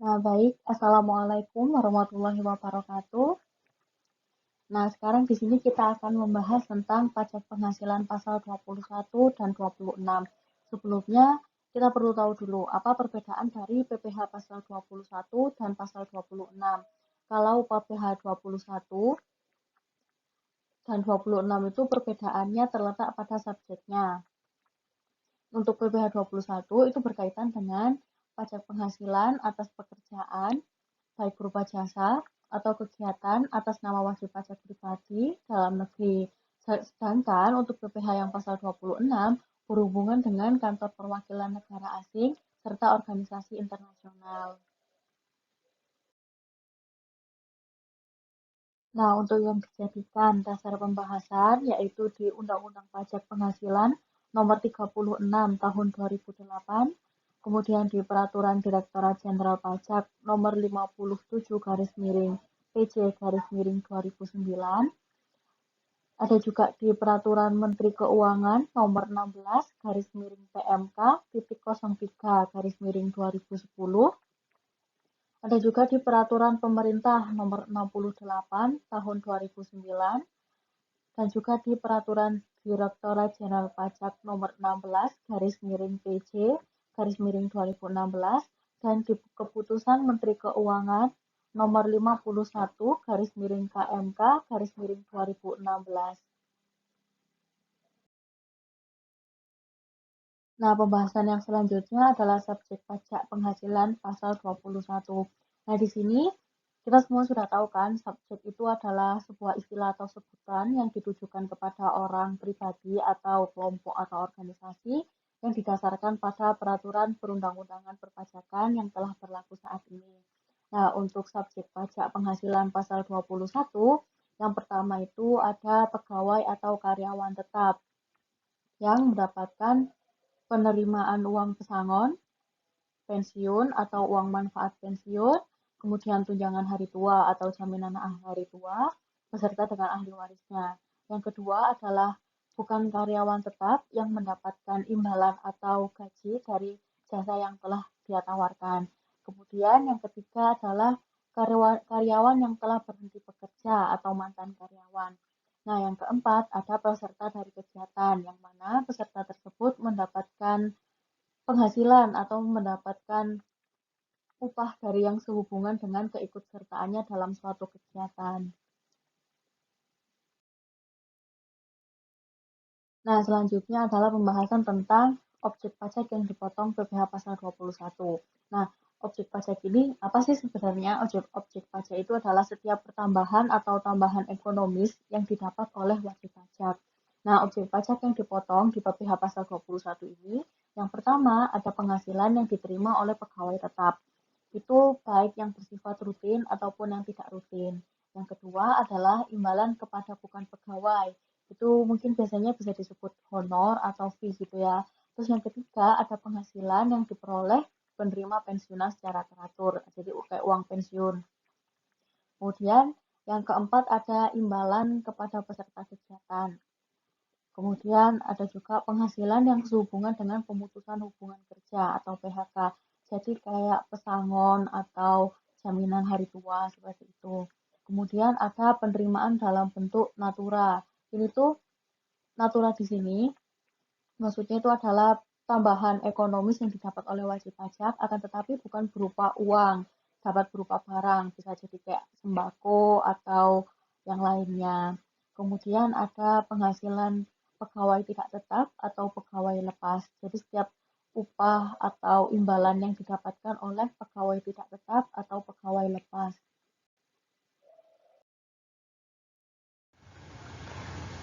Nah, baik. Assalamualaikum warahmatullahi wabarakatuh. Nah, sekarang di sini kita akan membahas tentang pajak penghasilan pasal 21 dan 26. Sebelumnya, kita perlu tahu dulu apa perbedaan dari PPh pasal 21 dan pasal 26. Kalau PPh 21 dan 26 itu perbedaannya terletak pada subjeknya. Untuk PPh 21 itu berkaitan dengan pajak penghasilan atas pekerjaan, baik berupa jasa atau kegiatan atas nama wajib pajak pribadi dalam negeri. Sedangkan untuk PPh yang pasal 26 berhubungan dengan kantor perwakilan negara asing serta organisasi internasional. Nah, untuk yang dijadikan dasar pembahasan yaitu di Undang-Undang Pajak Penghasilan Nomor 36 Tahun 2008, kemudian di Peraturan Direktorat Jenderal Pajak Nomor 57 garis miring PJ garis miring 2009, ada juga di Peraturan Menteri Keuangan Nomor 16 garis miring PMK titik 03 garis miring 2010. Ada juga di Peraturan Pemerintah Nomor 68 Tahun 2009 dan juga di Peraturan Direktorat Jenderal Pajak Nomor 16 garis miring PJ garis miring 2016 dan di Keputusan Menteri Keuangan Nomor 51 garis miring KMK garis miring 2016. Nah, pembahasan yang selanjutnya adalah subjek pajak penghasilan pasal 21. Nah, di sini kita semua sudah tahu kan, subjek itu adalah sebuah istilah atau sebutan yang ditujukan kepada orang pribadi atau kelompok atau organisasi yang didasarkan pada peraturan perundang-undangan perpajakan yang telah berlaku saat ini. Nah, untuk subjek pajak penghasilan pasal 21, yang pertama itu ada pegawai atau karyawan tetap yang mendapatkan penerimaan uang pesangon, pensiun atau uang manfaat pensiun, kemudian tunjangan hari tua atau jaminan hari tua, beserta dengan ahli warisnya. Yang kedua adalah bukan karyawan tetap yang mendapatkan imbalan atau gaji dari jasa yang telah dia tawarkan. Kemudian yang ketiga adalah karyawan yang telah berhenti bekerja atau mantan karyawan. Nah, yang keempat ada peserta dari kegiatan, yang mana peserta tersebut mendapatkan penghasilan atau mendapatkan upah dari yang sehubungan dengan keikutsertaannya dalam suatu kegiatan. Nah, selanjutnya adalah pembahasan tentang objek pajak yang dipotong PPh pasal 21. Nah, objek pajak ini apa sih sebenarnya? Objek pajak itu adalah setiap pertambahan atau tambahan ekonomis yang didapat oleh wajib pajak. Nah, objek pajak yang dipotong di PPh pasal 21 ini, yang pertama ada penghasilan yang diterima oleh pegawai tetap. Itu baik yang bersifat rutin ataupun yang tidak rutin. Yang kedua adalah imbalan kepada bukan pegawai. Itu mungkin biasanya bisa disebut honor atau fee gitu ya. Terus yang ketiga ada penghasilan yang diperoleh penerima pensiunan secara teratur, jadi kayak uang pensiun. Kemudian yang keempat ada imbalan kepada peserta kegiatan. Kemudian ada juga penghasilan yang sehubungan dengan pemutusan hubungan kerja atau PHK. Jadi kayak pesangon atau jaminan hari tua seperti itu. Kemudian ada penerimaan dalam bentuk natura. Ini tuh natura di sini maksudnya itu adalah tambahan ekonomis yang didapat oleh wajib pajak, akan tetapi bukan berupa uang, dapat berupa barang, bisa jadi kayak sembako atau yang lainnya. Kemudian ada penghasilan pegawai tidak tetap atau pegawai lepas. Jadi setiap upah atau imbalan yang didapatkan oleh pegawai tidak tetap atau pegawai lepas.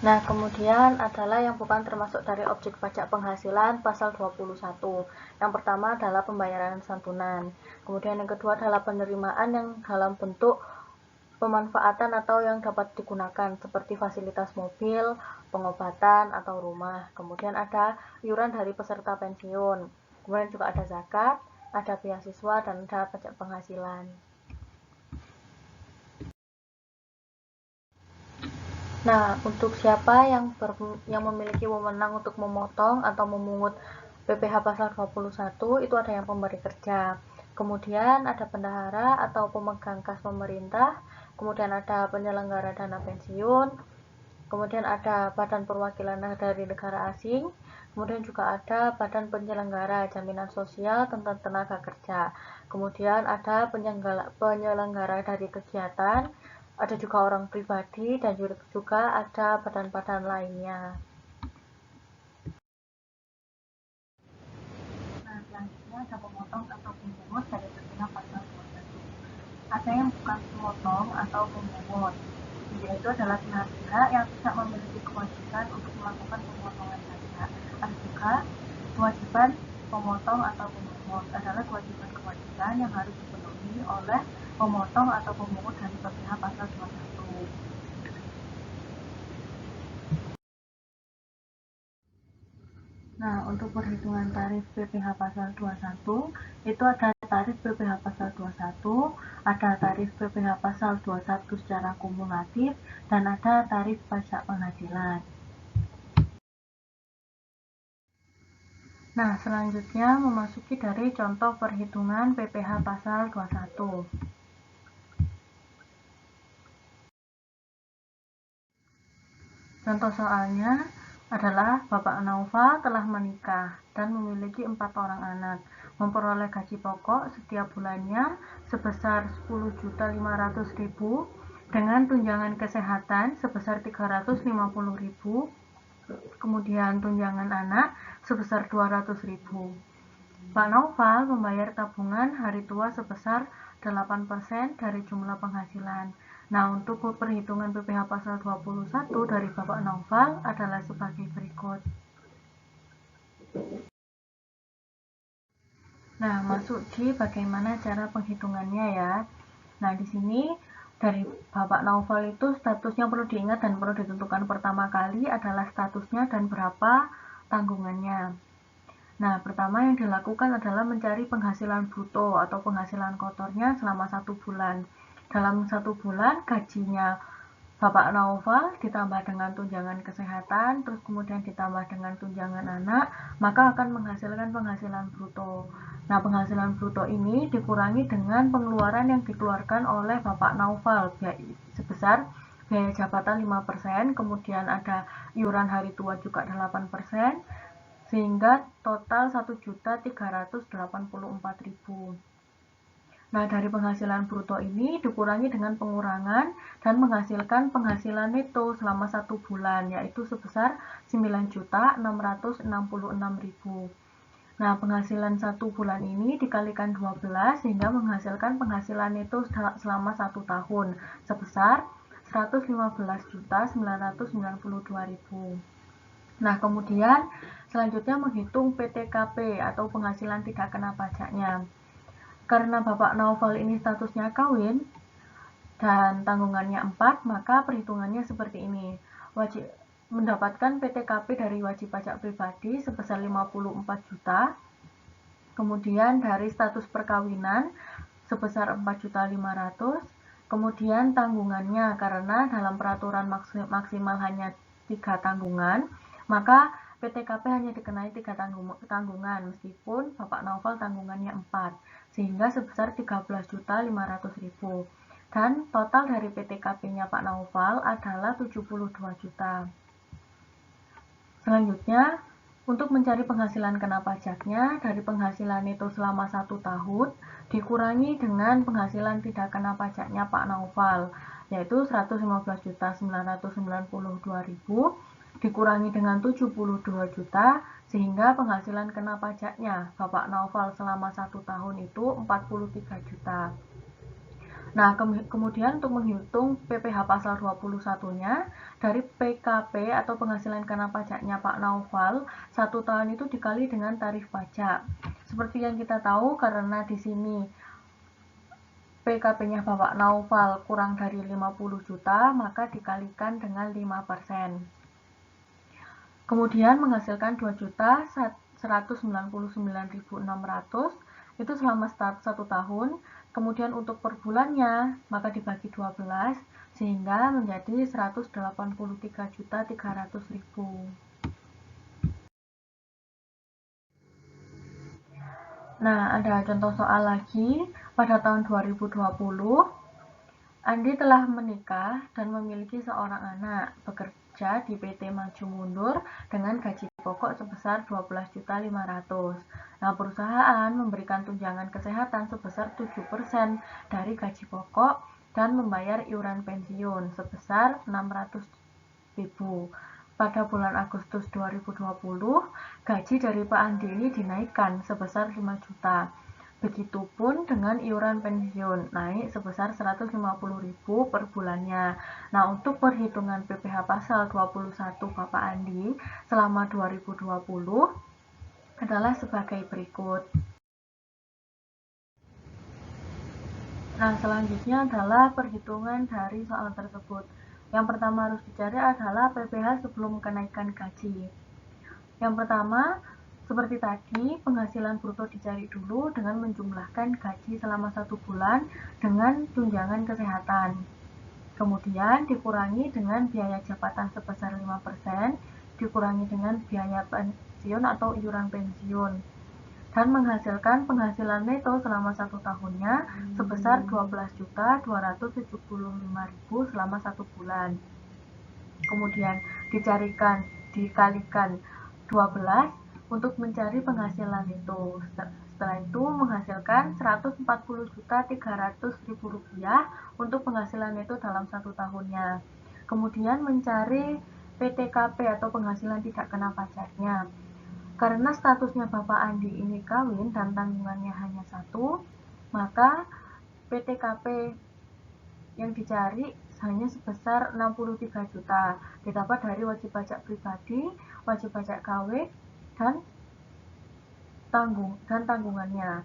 Nah, kemudian adalah yang bukan termasuk dari objek pajak penghasilan pasal 21. Yang pertama adalah pembayaran santunan. Kemudian yang kedua adalah penerimaan yang dalam bentuk pemanfaatan atau yang dapat digunakan seperti fasilitas mobil, pengobatan atau rumah. Kemudian ada iuran dari peserta pensiun. Kemudian juga ada zakat, ada beasiswa dan ada pajak penghasilan. Nah, untuk siapa yang memiliki wewenang untuk memotong atau memungut PPh pasal 21 itu ada yang pemberi kerja. Kemudian ada bendahara atau pemegang kas pemerintah, kemudian ada penyelenggara dana pensiun, kemudian ada badan perwakilan dari negara asing, kemudian juga ada badan penyelenggara jaminan sosial tentang tenaga kerja, kemudian ada penyelenggara dari kegiatan, ada juga orang pribadi, dan juga ada badan-badan lainnya. Nah, selanjutnya ada pemotong atau pemungut dari PPh pasal 21. Ada yang bukan pemotong atau pemungut, yaitu adalah pihak-pihak yang tidak memiliki kewajiban untuk melakukan pemotongan pajak. Ada juga kewajiban pemotong atau pemungut adalah kewajiban-kewajiban yang harus dipenuhi oleh pemotong atau pemungut dari PPh pasal 21. Nah, untuk perhitungan tarif PPh pasal 21, itu ada tarif PPh pasal 21, ada tarif PPh pasal 21 secara kumulatif, dan ada tarif pajak penghasilan. Nah, selanjutnya memasuki dari contoh perhitungan PPh pasal 21. Contoh soalnya adalah Bapak Naufal telah menikah dan memiliki 4 orang anak, memperoleh gaji pokok setiap bulannya sebesar 10.500.000 dengan tunjangan kesehatan sebesar 350.000, kemudian tunjangan anak sebesar 200.000. Pak Naufal membayar tabungan hari tua sebesar 8% dari jumlah penghasilan. Nah, untuk perhitungan PPh pasal 21 dari Bapak Naufal adalah sebagai berikut. Nah, masuk di bagaimana cara penghitungannya ya. Nah, di sini dari Bapak Naufal itu statusnya perlu diingat dan perlu ditentukan pertama kali adalah statusnya dan berapa tanggungannya. Nah, pertama yang dilakukan adalah mencari penghasilan bruto atau penghasilan kotornya selama 1 bulan. Dalam 1 bulan, gajinya Bapak Naufal ditambah dengan tunjangan kesehatan, terus kemudian ditambah dengan tunjangan anak, maka akan menghasilkan penghasilan bruto. Nah, penghasilan bruto ini dikurangi dengan pengeluaran yang dikeluarkan oleh Bapak Naufal sebesar biaya jabatan 5%, kemudian ada iuran hari tua juga 8%, sehingga total 1.384.000. Nah, dari penghasilan bruto ini dikurangi dengan pengurangan dan menghasilkan penghasilan neto selama 1 bulan, yaitu sebesar 9.666.000. Nah, penghasilan 1 bulan ini dikalikan 12 sehingga menghasilkan penghasilan neto selama 1 tahun sebesar 115.992.000. Nah, kemudian selanjutnya menghitung PTKP atau penghasilan tidak kena pajaknya. Karena Bapak Naufal ini statusnya kawin dan tanggungannya 4, maka perhitungannya seperti ini. Wajib mendapatkan PTKP dari wajib pajak pribadi sebesar 54 juta. Kemudian dari status perkawinan sebesar 4.500.000. Kemudian tanggungannya karena dalam peraturan maksimal hanya 3 tanggungan, maka PTKP hanya dikenai 3 tanggungan meskipun Bapak Naufal tanggungannya 4, sehingga sebesar 13.500.000. Dan total dari PTKP-nya Pak Naufal adalah 72 juta. Selanjutnya, untuk mencari penghasilan kena pajaknya dari penghasilan itu selama 1 tahun dikurangi dengan penghasilan tidak kena pajaknya Pak Naufal, yaitu 115.992.000 dikurangi dengan 72 juta sehingga penghasilan kena pajaknya Bapak Naufal selama 1 tahun itu 43 juta. Nah, kemudian untuk menghitung PPh pasal 21-nya, dari PKP atau penghasilan kena pajaknya Pak Naufal, 1 tahun itu dikali dengan tarif pajak. Seperti yang kita tahu, karena di sini PKP-nya Bapak Naufal kurang dari 50 juta, maka dikalikan dengan 5%. Kemudian menghasilkan 2.199.600 itu selama 1 tahun. Kemudian untuk per bulannya maka dibagi 12 sehingga menjadi 183.300.000. Nah, ada contoh soal lagi. Pada tahun 2020, Andi telah menikah dan memiliki seorang anak, bekerja di PT Maju Mundur dengan gaji pokok sebesar 12.500.000. Nah, perusahaan memberikan tunjangan kesehatan sebesar 7% dari gaji pokok dan membayar iuran pensiun sebesar 600.000. Pada bulan Agustus 2020, gaji dari Pak Andi ini dinaikkan sebesar 5 juta. Begitupun dengan iuran pensiun, naik sebesar 150.000 per bulannya. Nah, untuk perhitungan PPh pasal 21 Bapak Andi selama 2020 adalah sebagai berikut. Nah, selanjutnya adalah perhitungan dari soal tersebut. Yang pertama harus dicari adalah PPh sebelum kenaikan gaji. Yang pertama, seperti tadi, penghasilan bruto dicari dulu dengan menjumlahkan gaji selama 1 bulan dengan tunjangan kesehatan. Kemudian dikurangi dengan biaya jabatan sebesar 5%, dikurangi dengan biaya pensiun atau iuran pensiun, dan menghasilkan penghasilan neto selama 1 tahunnya sebesar 12.275.000 selama 1 bulan. Kemudian dikalikan 12 untuk mencari penghasilan neto. Setelah itu menghasilkan Rp140.300.000 untuk penghasilan neto dalam 1 tahunnya. Kemudian mencari PTKP atau penghasilan tidak kena pajaknya. Karena statusnya Bapak Andi ini kawin dan tanggungannya hanya 1, maka PTKP yang dicari hanya sebesar 63 juta, didapat dari wajib pajak pribadi, wajib pajak KW, dan tanggungannya.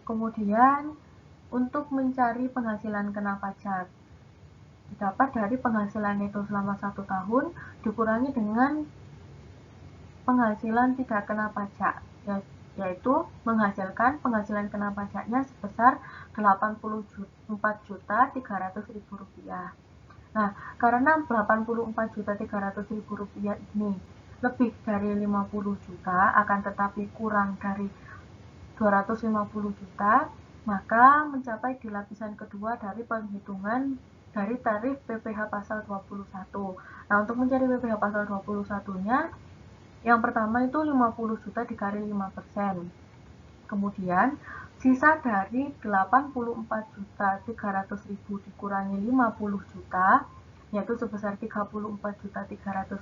Kemudian untuk mencari penghasilan kena pajak, didapat dari penghasilan neto selama 1 tahun dikurangi dengan penghasilan tidak kena pajak, yaitu menghasilkan penghasilan kena pajaknya sebesar Rp84.300.000. Nah, karena Rp84.300.000 ini lebih dari 50 juta, akan tetapi kurang dari 250 juta, maka mencapai di lapisan kedua dari penghitungan dari tarif PPh pasal 21. Nah, untuk mencari PPh pasal 21-nya, yang pertama itu 50 juta dikali 5%. Kemudian, sisa dari 84.300.000 dikurangi 50 juta, yaitu sebesar 34.300.000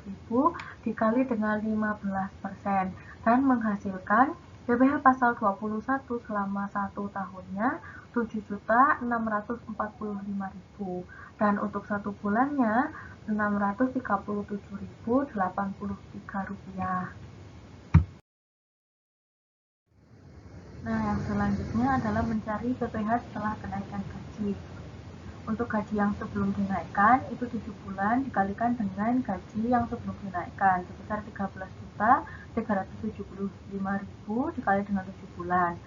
dikali dengan 15% dan menghasilkan PPh pasal 21 selama 1 tahunnya 7.645.000 dan untuk 1 bulannya Rp637.083. Nah, yang selanjutnya adalah mencari PPh setelah kenaikan gaji. Untuk gaji yang sebelum dinaikkan itu 7 bulan dikalikan dengan gaji yang sebelum dinaikkan sebesar 13.375.000 dikali dengan 7 bulan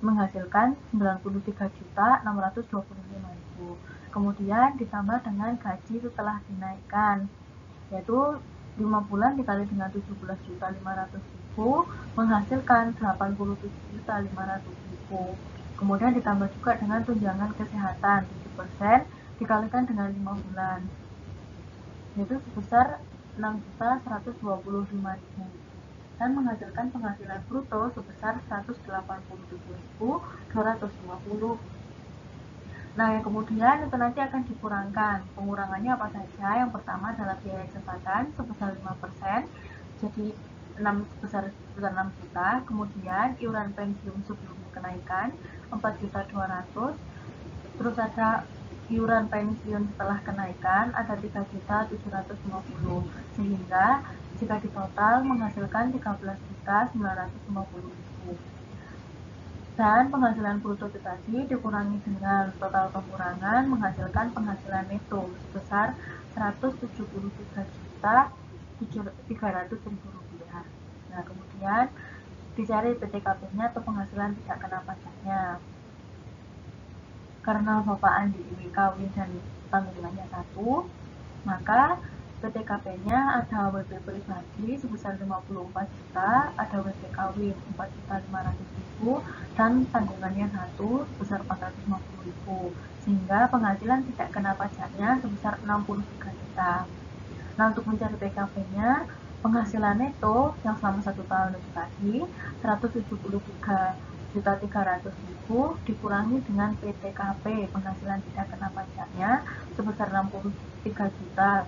menghasilkan 93.625.000. Kemudian ditambah dengan gaji setelah dinaikkan, yaitu 5 bulan dikali dengan 17.500.000 menghasilkan 87.500.000. Kemudian ditambah juga dengan tunjangan kesehatan 7% dikalikan dengan 5 bulan, yaitu sebesar 6.125.000 dan menghasilkan penghasilan bruto sebesar 187.250. Nah, yang kemudian itu nanti akan dikurangkan. Pengurangannya apa saja? Yang pertama adalah biaya jabatan sebesar 5%, jadi sebesar 6 juta. Kemudian iuran pensiun sebelum kenaikan 4.200.000. Terus ada iuran pensiun setelah kenaikan ada 3.750.000. Sehingga jika ditotal menghasilkan 13.950.000. Dan penghasilan bruto itu tadi dikurangi dengan total pengurangan menghasilkan penghasilan neto sebesar Rp173.300.000. Nah, kemudian dicari PTKP-nya atau penghasilan tidak kena pajaknya. Karena Bapak Andi ini kawin dan tanggungannya 1, maka PTKP-nya ada WP pribadi sebesar 54 juta, ada WP kawin 4.500.000, dan tanggungannya 1 sebesar 450.000, sehingga penghasilan tidak kena pajaknya sebesar 63 juta. Nah, untuk mencari PKP-nya, penghasilan neto yang selama 1 tahun itu tadi 173.300.000 dikurangi dengan PTKP penghasilan tidak kena pajaknya sebesar 63 juta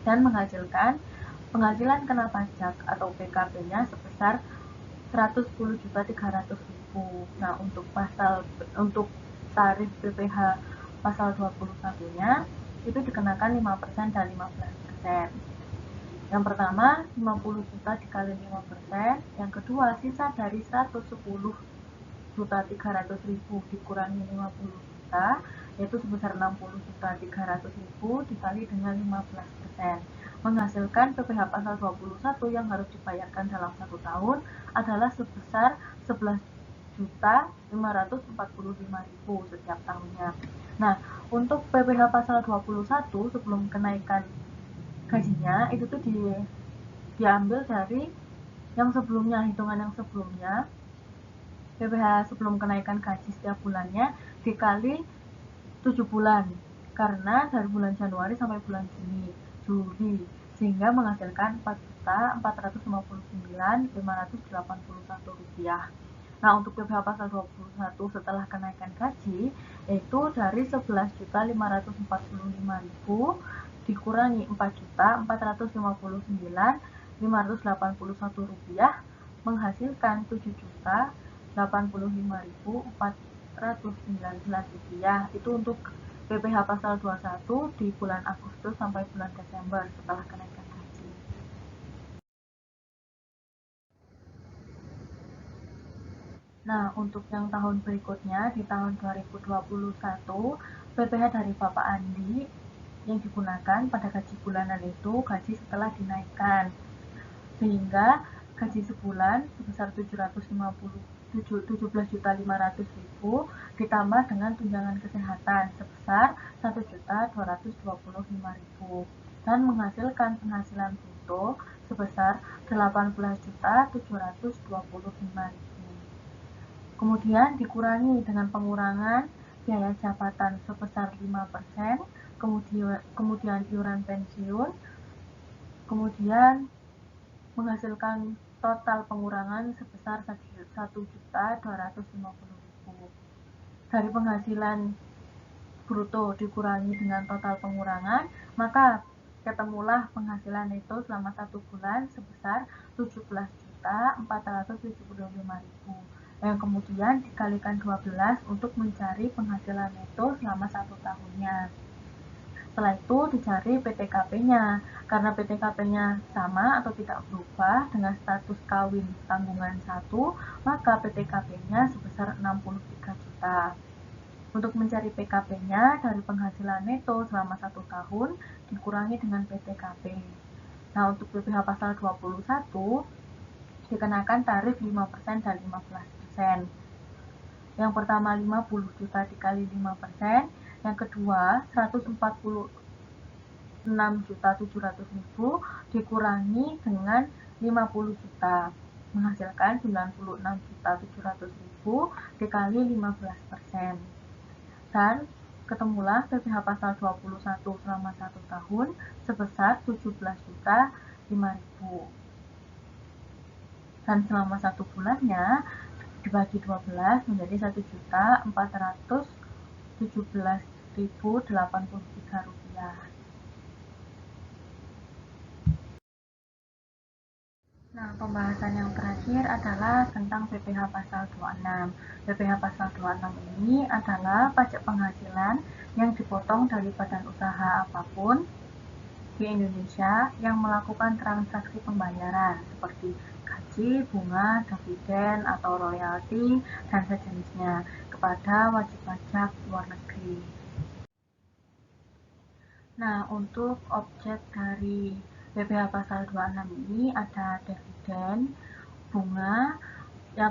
dan menghasilkan penghasilan kena pajak atau PKP-nya sebesar 110.300.000. Nah, untuk tarif PPh pasal 21-nya itu dikenakan 5% dan 15%. Yang pertama 50 juta dikali 5%, yang kedua sisa dari 110.300.000 dikurangi 50 juta yaitu sebesar 60.300.000 dikali dengan 15%, menghasilkan PPh pasal 21 yang harus dibayarkan dalam 1 tahun adalah sebesar 11.545.000 setiap tahunnya. Nah, untuk PPh pasal 21 sebelum kenaikan gajinya itu tuh diambil dari yang sebelumnya, hitungan yang sebelumnya. PPh sebelum kenaikan gaji setiap bulannya dikali 7 bulan, karena dari bulan Januari sampai bulan Juli, sehingga menghasilkan 4.459.581 rupiah. Nah, untuk PPh pasal 21 setelah kenaikan gaji yaitu dari 11.545.000 dikurangi 4.459.581 rupiah menghasilkan 7.085.419 rupiah. Itu untuk PPh pasal 21 di bulan Agustus sampai bulan Desember setelah kenaikan gaji. Nah, untuk yang tahun berikutnya di tahun 2021, PPh dari Bapak Andi yang digunakan pada gaji bulanan itu gaji setelah dinaikkan, sehingga gaji sebulan sebesar 17.500.000 ditambah dengan tunjangan kesehatan sebesar 1.225.000 dan menghasilkan penghasilan bruto sebesar 18.725.000. Kemudian dikurangi dengan pengurangan biaya jabatan sebesar 5%, kemudian iuran pensiun, kemudian menghasilkan total pengurangan sebesar 1.250.000. Dari penghasilan bruto dikurangi dengan total pengurangan, maka ketemulah penghasilan neto selama 1 bulan sebesar 17.475.000, yang kemudian dikalikan 12 untuk mencari penghasilan neto selama 1 tahunnya. Setelah itu dicari PTKP-nya. Karena PTKP-nya sama atau tidak berubah dengan status kawin tanggungan 1, maka PTKP-nya sebesar 63 juta. Untuk mencari PKP-nya dari penghasilan neto selama 1 tahun dikurangi dengan PTKP. Nah, untuk PPh pasal 21 dikenakan tarif 5% dan 15%. Yang pertama 50 juta dikali 5%, yang kedua 146.700.000 dikurangi dengan 50 juta menghasilkan 96.700.000 dikali 15%. Dan ketemulah PPh pasal 21 selama 1 tahun sebesar 17.005.000. Dan selama 1 bulannya dibagi 12 menjadi 1.417.083 rupiah. Nah, pembahasan yang terakhir adalah tentang PPh pasal 26. PPh pasal 26 ini adalah pajak penghasilan yang dipotong dari badan usaha apapun di Indonesia yang melakukan transaksi pembayaran seperti gaji, bunga, dividen, atau royalti, dan sejenisnya kepada wajib pajak luar negeri. Nah, untuk objek dari PPh pasal 26 ini ada dividen, bunga, yang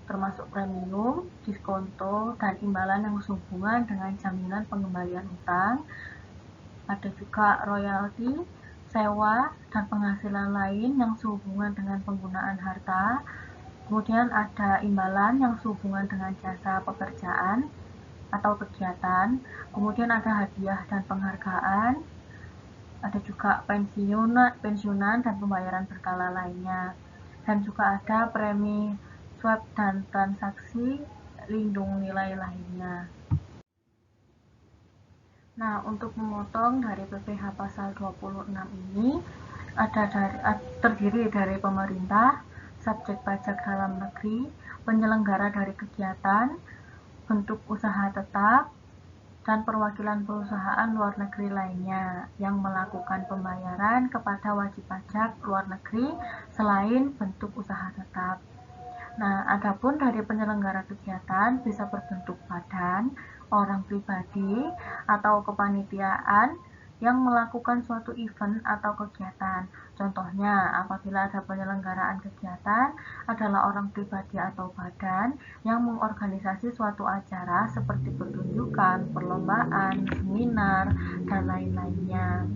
termasuk premium, diskonto, dan imbalan yang sehubungan dengan jaminan pengembalian utang, Ada juga royalti, sewa, dan penghasilan lain yang sehubungan dengan penggunaan harta. Kemudian ada imbalan yang sehubungan dengan jasa pekerjaan atau kegiatan. Kemudian ada hadiah dan penghargaan. Ada juga pensiunan dan pembayaran berkala lainnya. Dan juga ada premi swap dan transaksi lindung nilai lainnya. Nah, untuk memotong dari PPh pasal 26 ini terdiri dari pemerintah, subjek pajak dalam negeri, penyelenggara dari kegiatan, bentuk usaha tetap, dan perwakilan perusahaan luar negeri lainnya yang melakukan pembayaran kepada wajib pajak luar negeri selain bentuk usaha tetap. Nah, adapun dari penyelenggara kegiatan bisa berbentuk badan, orang pribadi, atau kepanitiaan yang melakukan suatu event atau kegiatan. Contohnya, apabila ada penyelenggaraan kegiatan adalah orang pribadi atau badan yang mengorganisasi suatu acara seperti pertunjukan, perlombaan, seminar, dan lain-lainnya.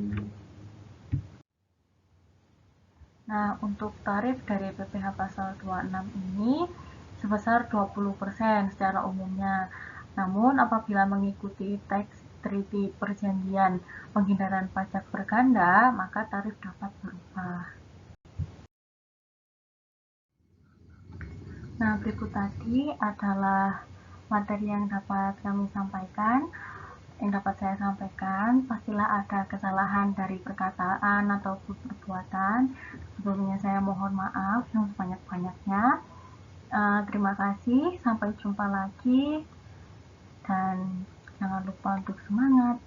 Nah, untuk tarif dari PPh pasal 26 ini sebesar 20% secara umumnya. Namun, apabila mengikuti tax treaty perjanjian penghindaran pajak berganda, maka tarif dapat berubah. Nah, berikut tadi adalah materi yang dapat kami sampaikan. Yang dapat saya sampaikan, pastilah ada kesalahan dari perkataan ataupun perbuatan. Sebelumnya saya mohon maaf yang sebanyak-banyaknya. Terima kasih, sampai jumpa lagi, dan jangan lupa untuk semangat.